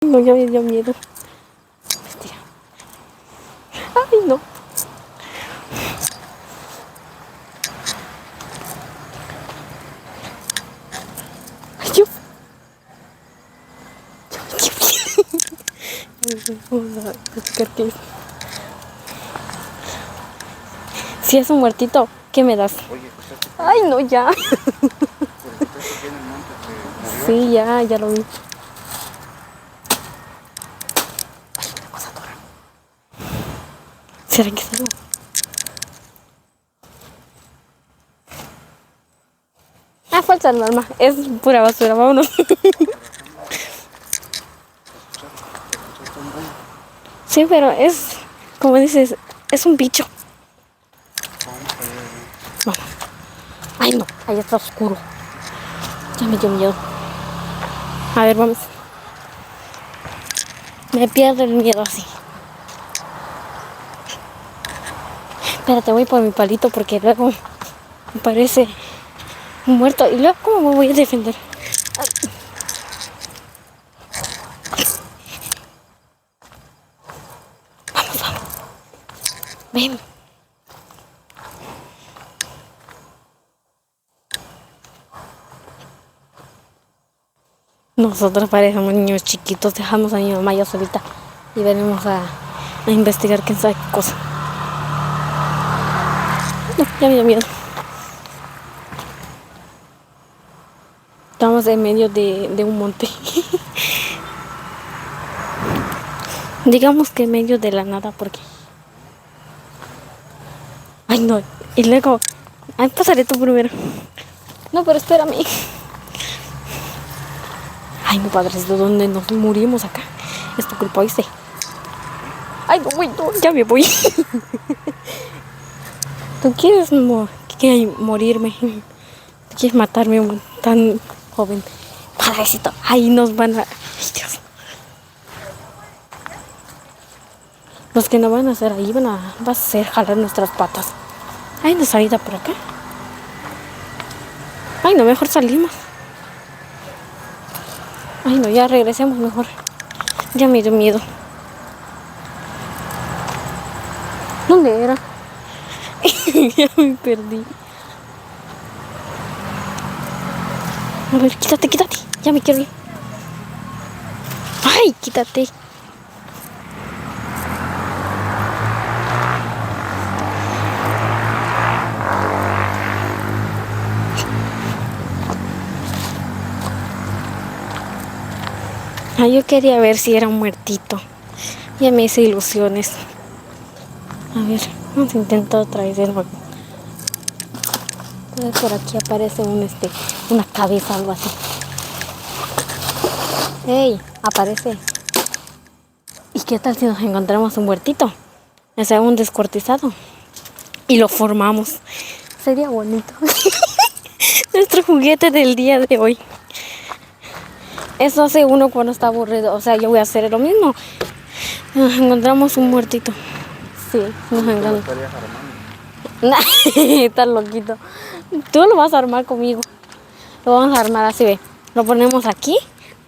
No, ya me dio miedo. Hostia. Ay, no. Ay, Dios. Vamos a buscar qué es. Si es un muertito, ¿qué me das? Oye, Ay, no, ya. ¿por qué se tiene el monte que murió? Sí, ya lo vi. ¿Será que se va? Ah, falsa norma. Es pura basura, vámonos. Sí, pero es, como dices, es un bicho. Vamos. Ay, no, ahí está oscuro. Ya me dio miedo. A ver, vamos. Me pierdo el miedo así. Espérate, voy por mi palito porque luego me parece un muerto. Y luego, ¿cómo me voy a defender? Vamos, vamos. Ven. Nosotros parecemos niños chiquitos, dejamos a mi mamá ya solita y venimos a investigar quién sabe qué cosa. No, ya me dio miedo. Estamos en medio de un monte. Digamos que en medio de la nada porque... Ay, no. Y luego... Ay, pasaré tú primero. No, pero espérame. Ay, no, padres, ¿de dónde nos morimos acá? Es tu culpa, ¿oíste? Ay, no, ya me voy. ¿Tú quieres morirme? ¿Tú quieres matarme tan joven? Padrecito, ahí nos van a... Ay, Dios. Los que no van a hacer ahí va a hacer jalar nuestras patas. Hay una salida por acá. Ay, no, mejor salimos. Ay, no, ya regresemos mejor. Ya me dio miedo. ¿Dónde era? Ya me perdí. A ver, quítate. Ya me quiero ir. Ay, quítate. Ah, yo quería ver si era un muertito. Ya me hice ilusiones. A ver, vamos a intentar otra vez de nuevo. Por aquí aparece una cabeza, algo así. ¡Ey! Aparece. ¿Y qué tal si nos encontramos un muertito? O sea, un descuartizado. Y lo formamos. Sería bonito. Nuestro juguete del día de hoy. Eso hace uno cuando está aburrido. O sea, yo voy a hacer lo mismo. Nos encontramos un muertito. Sí, nos encontramos. Estás loquito. Tú lo vas a armar conmigo. Lo vamos a armar así, ve. Lo ponemos aquí.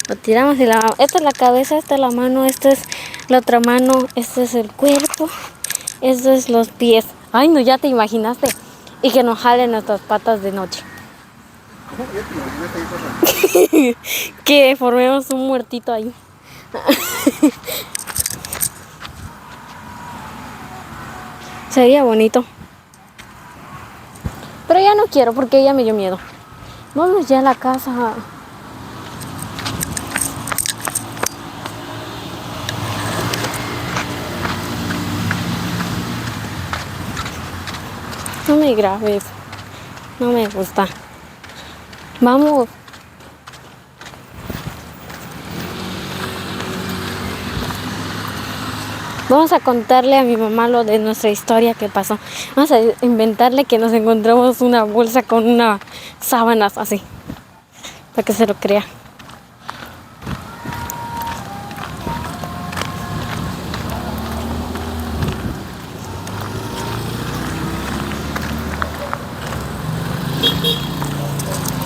Lo tiramos y esta es la cabeza, esta es la mano, esta es la otra mano, este es el cuerpo, estos es los pies. Ay, no, ya te imaginaste. Y que nos jalen nuestras patas de noche. ¿Cómo? ¿Ya te imaginaste ahí pasando? Que formemos un muertito ahí. Sería bonito. Pero ya no quiero porque ya me dio miedo. Vamos ya a la casa. No me grabes. No me gusta. Vamos. Vamos a contarle a mi mamá lo de nuestra historia que pasó. Vamos a inventarle que nos encontramos una bolsa con unas sábanas así. Para que se lo crea.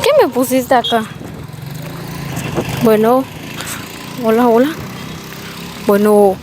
¿Qué me pusiste acá? Bueno, hola. Bueno.